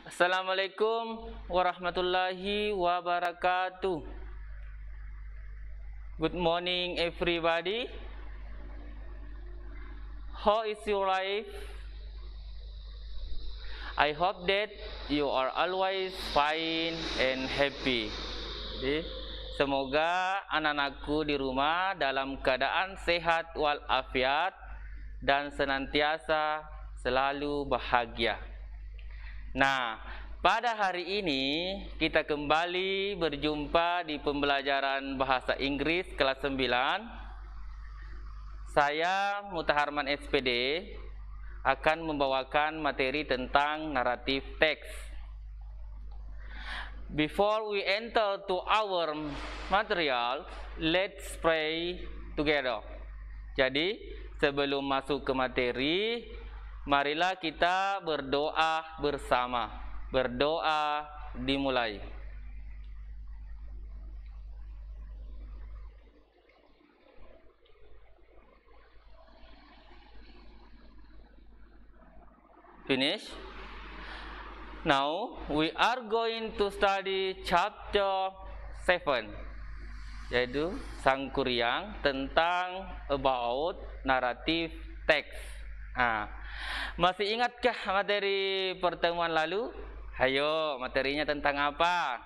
Assalamualaikum warahmatullahi wabarakatuh. Good morning, everybody. How is your life? I hope that you are always fine and happy. Jadi, semoga anak-anakku di rumah dalam keadaan sehat walafiat dan senantiasa selalu bahagia. Nah, pada hari ini kita kembali berjumpa di pembelajaran bahasa Inggris kelas 9. Saya Mutaharman SPD akan membawakan materi tentang naratif teks. Before we enter to our material, let's pray together. Jadi, sebelum masuk ke materi, marilah kita berdoa bersama. Berdoa dimulai. Finish. Now we are going to study chapter 7, yaitu Sangkuriang tentang about naratif teks. Masih ingatkah materi pertemuan lalu? Hayo, materinya tentang apa?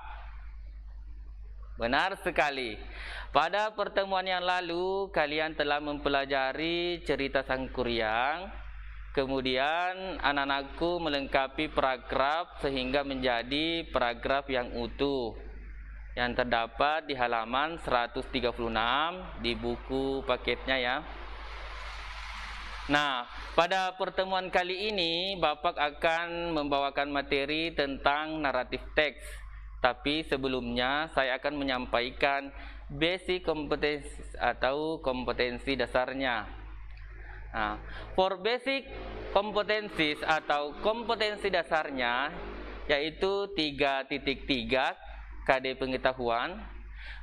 Benar sekali. Pada pertemuan yang lalu, kalian telah mempelajari cerita Sangkuriang. Kemudian anak-anakku melengkapi paragraf sehingga menjadi paragraf yang utuh yang terdapat di halaman 136 di buku paketnya ya. Nah, pada pertemuan kali ini Bapak akan membawakan materi tentang naratif teks. Tapi sebelumnya saya akan menyampaikan basic kompetensi atau kompetensi dasarnya. For basic competencies atau kompetensi dasarnya yaitu 3.3 KD pengetahuan,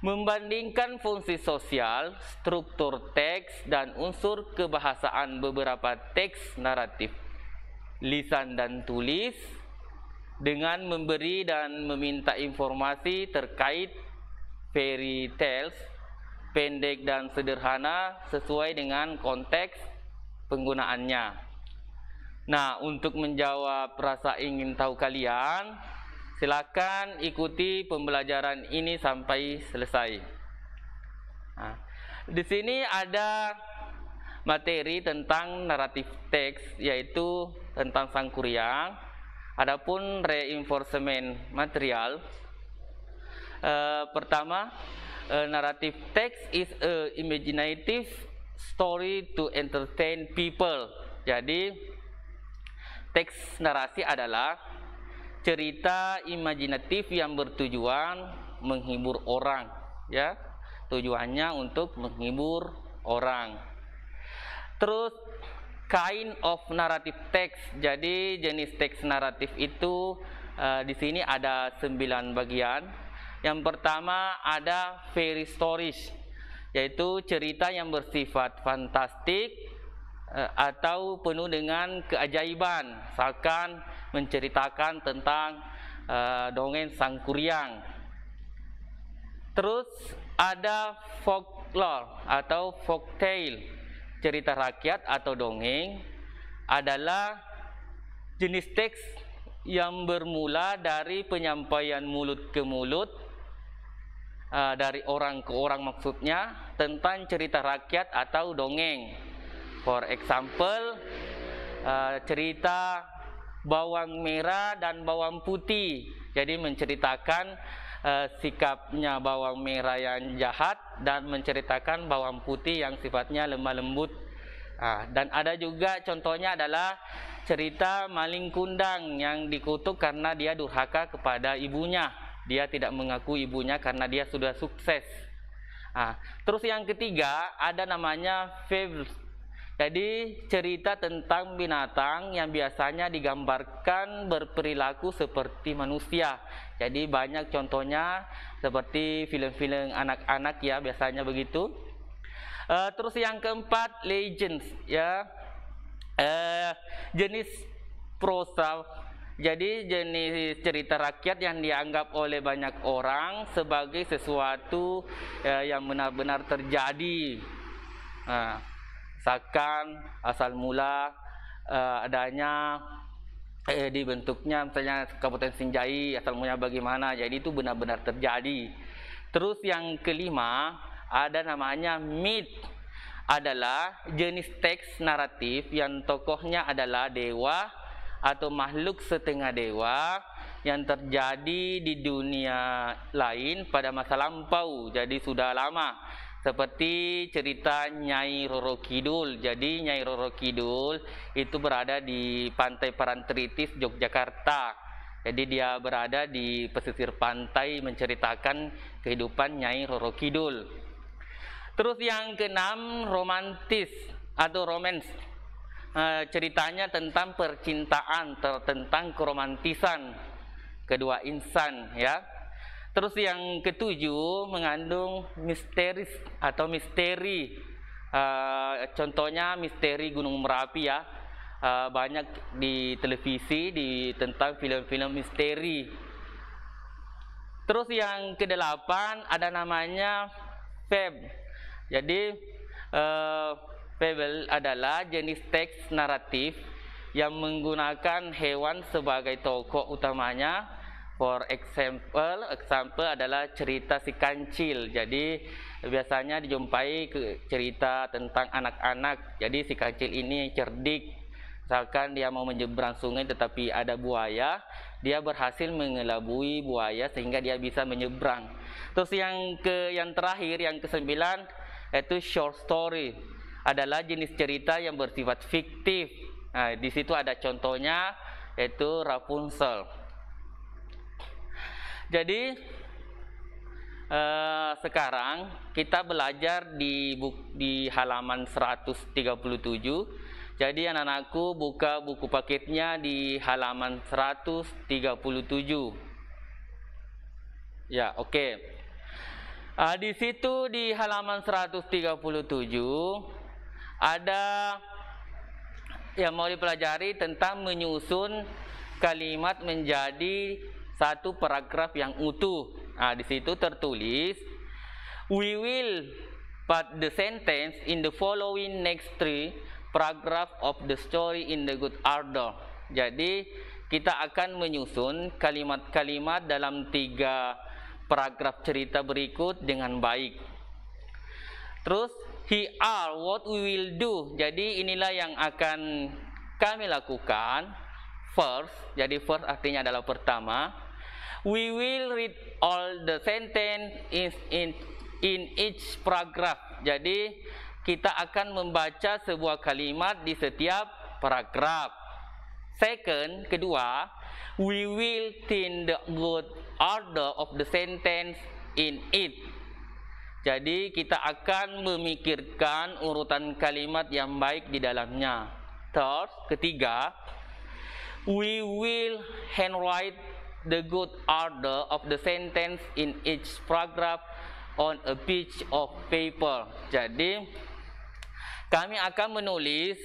membandingkan fungsi sosial, struktur teks dan unsur kebahasaan beberapa teks naratif, lisan dan tulis, dengan memberi dan meminta informasi terkait fairy tales, pendek dan sederhana sesuai dengan konteks penggunaannya. Nah, untuk menjawab rasa ingin tahu kalian, silakan ikuti pembelajaran ini sampai selesai. Di sini ada materi tentang naratif teks, yaitu tentang Sangkuriang. Adapun reinforcement material, pertama, naratif teks is a imaginative story to entertain people. Jadi teks narasi adalah cerita imajinatif yang bertujuan menghibur orang, ya. Tujuannya untuk menghibur orang. Terus kind of narrative text. Jadi jenis teks naratif itu di sini ada 9 bagian. Yang pertama ada fairy stories, yaitu cerita yang bersifat fantastik atau penuh dengan keajaiban, misalkan menceritakan tentang dongeng Sangkuriang. Terus ada folklore atau folktale, cerita rakyat atau dongeng, adalah jenis teks yang bermula dari penyampaian mulut ke mulut, dari orang ke orang maksudnya, tentang cerita rakyat atau dongeng. For example, cerita bawang merah dan bawang putih. Jadi menceritakan sikapnya bawang merah yang jahat dan menceritakan bawang putih yang sifatnya lemah lembut. Dan ada juga contohnya adalah cerita maling kundang yang dikutuk karena dia durhaka kepada ibunya. Dia tidak mengaku ibunya karena dia sudah sukses. Terus yang ketiga ada namanya fables. Jadi cerita tentang binatang yang biasanya digambarkan berperilaku seperti manusia. Jadi banyak contohnya seperti film-film anak-anak ya, biasanya begitu. Terus yang keempat legends ya, jenis prosa Jadi jenis cerita rakyat yang dianggap oleh banyak orang sebagai sesuatu yang benar-benar terjadi. Misalkan asal mula adanya dibentuknya misalnya Kabupaten Sinjai, asal mulanya bagaimana, jadi itu benar-benar terjadi. Terus yang kelima, ada namanya myth, adalah jenis teks naratif yang tokohnya adalah dewa atau makhluk setengah dewa yang terjadi di dunia lain pada masa lampau, jadi sudah lama. Seperti cerita Nyai Roro Kidul. Jadi Nyai Roro Kidul itu berada di Pantai Parantritis, Yogyakarta. Jadi dia berada di pesisir pantai menceritakan kehidupan Nyai Roro Kidul. Terus yang keenam, romantis atau romance. Ceritanya tentang percintaan, tentang keromantisan kedua insan, ya. Terus yang ketujuh, mengandung misteris atau misteri. Contohnya misteri Gunung Merapi, ya. Banyak di televisi tentang film-film misteri. Terus yang kedelapan ada namanya fable. Jadi fable adalah jenis teks naratif yang menggunakan hewan sebagai tokoh utamanya. For example adalah cerita si kancil. Jadi biasanya dijumpai cerita tentang anak-anak. Jadi si kancil ini cerdik. Misalkan dia mau menyeberang sungai tetapi ada buaya, dia berhasil mengelabui buaya sehingga dia bisa menyeberang. Terus yang terakhir, yang kesembilan, yaitu short story, adalah jenis cerita yang bersifat fiktif. Nah, di situ ada contohnya, yaitu Rapunzel. Jadi sekarang kita belajar di halaman 137. Jadi anak-anakku buka buku paketnya di halaman 137. Ya, oke. Di situ di halaman 137 ada yang mau dipelajari tentang menyusun kalimat menjadi satu paragraf yang utuh. Di situ tertulis, we will put the sentence in the following next three paragraph of the story in the good order. Jadi kita akan menyusun kalimat-kalimat dalam 3 paragraf cerita berikut dengan baik. Terus here are what we will do. Jadi inilah yang akan kami lakukan. First, jadi first artinya adalah pertama. We will read all the sentence in each paragraph. Jadi kita akan membaca sebuah kalimat di setiap paragraf. Second, kedua, we will think the good order of the sentence in it. Jadi kita akan memikirkan urutan kalimat yang baik di dalamnya. Third, ketiga, we will handwrite the good order of the sentence in each paragraph on a piece of paper. Jadi kami akan menulis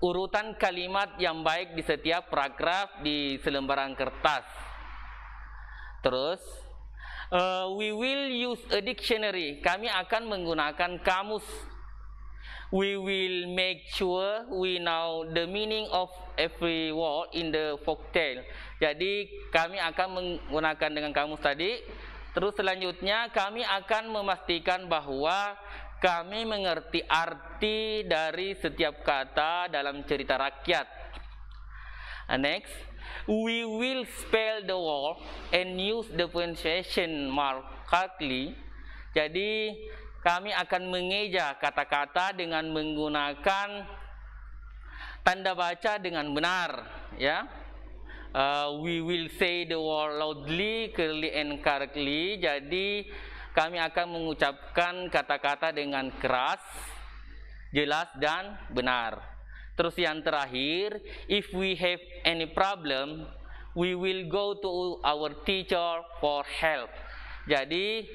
urutan kalimat yang baik di setiap paragraf di selembaran kertas. Terus, we will use a dictionary. Kami akan menggunakan kamus. We will make sure we know the meaning of every word in the folktale. Jadi kami akan menggunakan dengan kamus tadi. Terus selanjutnya kami akan memastikan bahwa kami mengerti arti dari setiap kata dalam cerita rakyat. Next, we will spell the word and use the punctuation mark correctly. Jadi kami akan mengeja kata-kata dengan menggunakan tanda baca dengan benar, ya. We will say the word loudly, clearly and correctly. Jadi kami akan mengucapkan kata-kata dengan keras, jelas dan benar. Terus yang terakhir, if we have any problem, we will go to our teacher for help. Jadi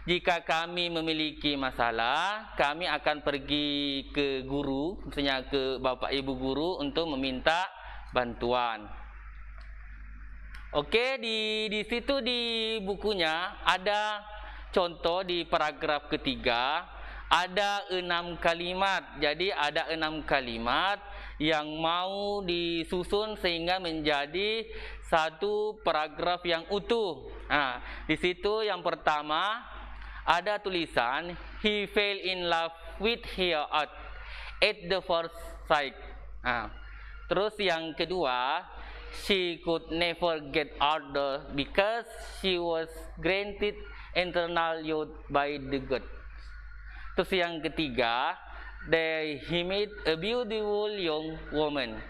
jika kami memiliki masalah, kami akan pergi ke guru, misalnya ke bapak ibu guru untuk meminta bantuan. Oke, di situ di bukunya ada contoh di paragraf ketiga, ada 6 kalimat. Jadi ada 6 kalimat yang mau disusun sehingga menjadi satu paragraf yang utuh. Nah, di situ yang pertama ada tulisan he fell in love with her at the first sight. Nah, terus yang kedua, she could never get older because she was granted eternal youth by the God. Terus yang ketiga, he met a beautiful young woman.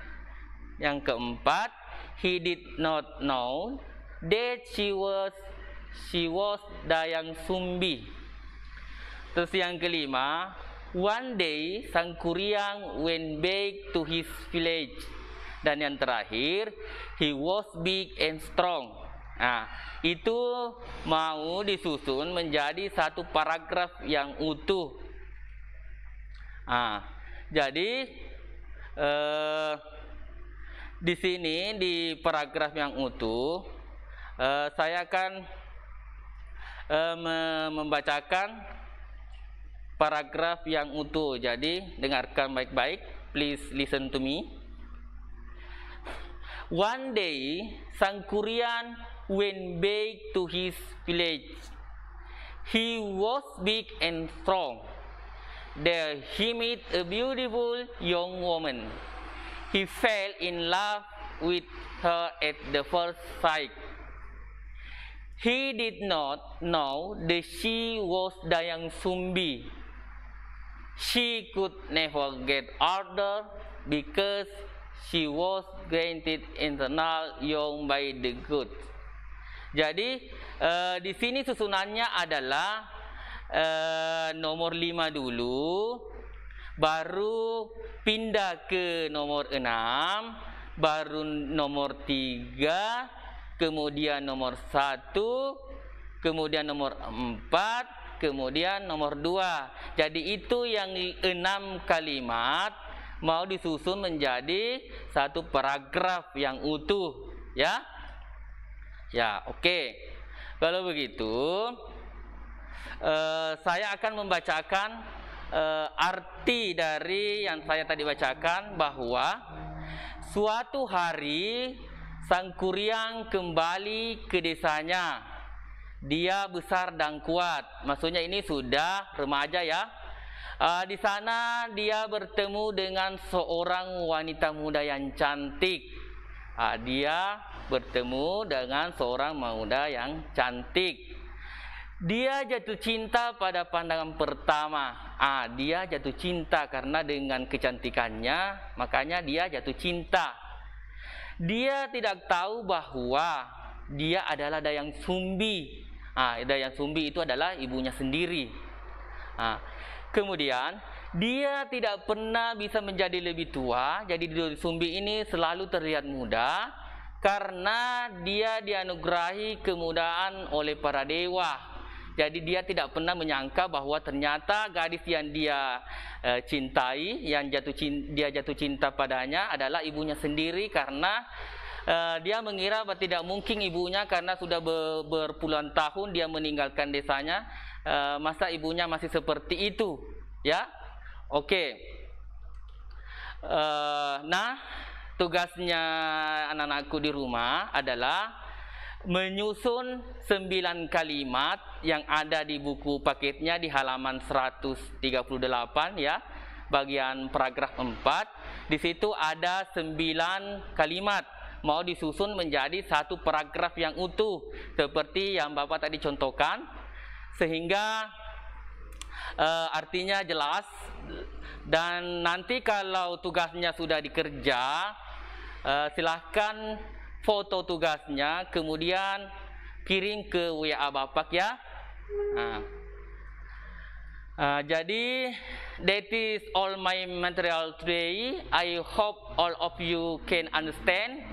Yang keempat, he did not know that she was Dayang Sumbi. Terus yang kelima, one day Sang Kuryang went back to his village. Dan yang terakhir, he was big and strong. Nah, itu mau disusun menjadi satu paragraf yang utuh. Nah, jadi di sini di paragraf yang utuh, saya akan membacakan paragraf yang utuh. Jadi dengarkan baik-baik. Please listen to me. One day, Sang Kuryang went back to his village. He was big and strong. There he met a beautiful young woman. He fell in love with her at the first sight. He did not know that she was Dayang Sumbi. She could never get older because she was granted eternal young by the good. Jadi di sini susunannya adalah nomor 5 dulu, baru pindah ke nomor 6, baru nomor 3, kemudian nomor 1, kemudian nomor 4, kemudian nomor 2. Jadi itu yang 6 kalimat mau disusun menjadi satu paragraf yang utuh, ya. Ya, oke. Kalau begitu, saya akan membacakan arti dari yang saya tadi bacakan, bahwa suatu hari Sang Kuryang kembali ke desanya. Dia besar dan kuat. Maksudnya ini sudah remaja, ya. Di sana dia bertemu dengan seorang wanita muda yang cantik. Dia bertemu dengan seorang muda yang cantik. Dia jatuh cinta pada pandangan pertama. Dia jatuh cinta karena dengan kecantikannya, makanya dia jatuh cinta. Dia tidak tahu bahwa dia adalah Dayang Sumbi. Dayang Sumbi itu adalah ibunya sendiri. Kemudian dia tidak pernah bisa menjadi lebih tua. Jadi Dayang Sumbi ini selalu terlihat muda karena dia dianugerahi kemudaan oleh para dewa. Jadi dia tidak pernah menyangka bahwa ternyata gadis yang dia cintai, yang dia jatuh cinta padanya adalah ibunya sendiri, karena dia mengira bahwa tidak mungkin ibunya, karena sudah berpuluhan tahun dia meninggalkan desanya. Masa ibunya masih seperti itu, ya? Oke. Nah, tugasnya anak-anakku di rumah adalah menyusun 9 kalimat yang ada di buku paketnya di halaman 138, ya, bagian paragraf 4. Di situ ada 9 kalimat mau disusun menjadi satu paragraf yang utuh seperti yang Bapak tadi contohkan, sehingga artinya jelas. Dan nanti kalau tugasnya sudah dikerja, silahkan foto tugasnya, kemudian kirim ke WA Bapak, ya. Jadi that is all my material today. I hope all of you can understand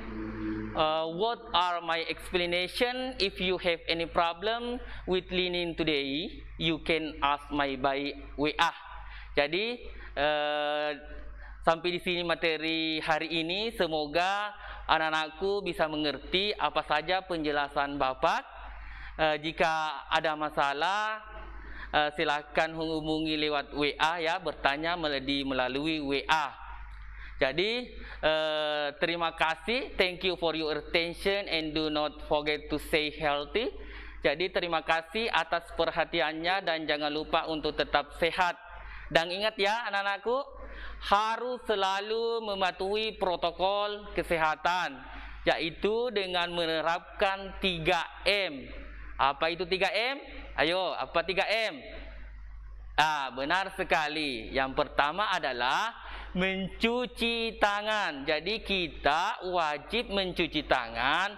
what are my explanation. If you have any problem with learning today, you can ask my by WA. Jadi sampai di sini materi hari ini. Semoga anak-anakku bisa mengerti apa saja penjelasan Bapak. Jika ada masalah, silakan hubungi lewat WA ya, bertanya melalui WA. Jadi terima kasih, thank you for your attention and do not forget to stay healthy. Jadi terima kasih atas perhatiannya dan jangan lupa untuk tetap sehat. Dan ingat ya anak-anakku, harus selalu mematuhi protokol kesehatan, yaitu dengan menerapkan 3M. Apa itu 3M? Ayo, apa 3M? Benar sekali. Yang pertama adalah mencuci tangan. Jadi kita wajib mencuci tangan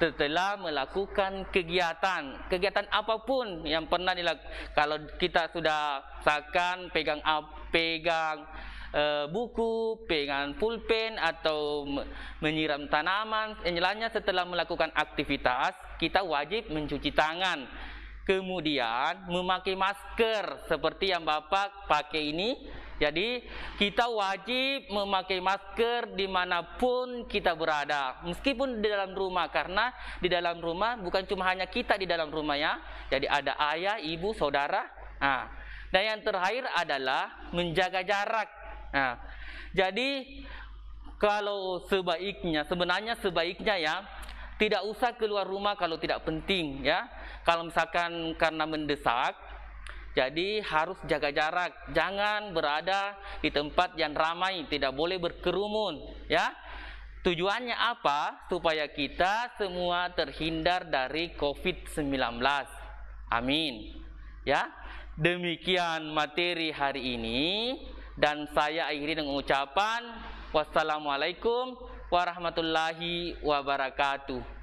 setelah melakukan kegiatan apapun yang pernah dilakukan. Kalau kita sudah misalkan pegang buku, pegang pulpen atau menyiram tanaman, yang setelah melakukan aktivitas kita wajib mencuci tangan. Kemudian memakai masker seperti yang Bapak pakai ini. Jadi kita wajib memakai masker dimanapun kita berada, meskipun di dalam rumah, karena di dalam rumah bukan cuma hanya kita di dalam rumah ya. Jadi ada ayah, ibu, saudara. Dan yang terakhir adalah menjaga jarak. Jadi kalau sebenarnya sebaiknya ya, tidak usah keluar rumah kalau tidak penting ya. Kalau misalkan karena mendesak, jadi harus jaga jarak, jangan berada di tempat yang ramai, tidak boleh berkerumun ya. Tujuannya apa? Supaya kita semua terhindar dari COVID-19. Amin. Ya. Demikian materi hari ini dan saya akhiri dengan ucapan wassalamualaikum warahmatullahi wabarakatuh.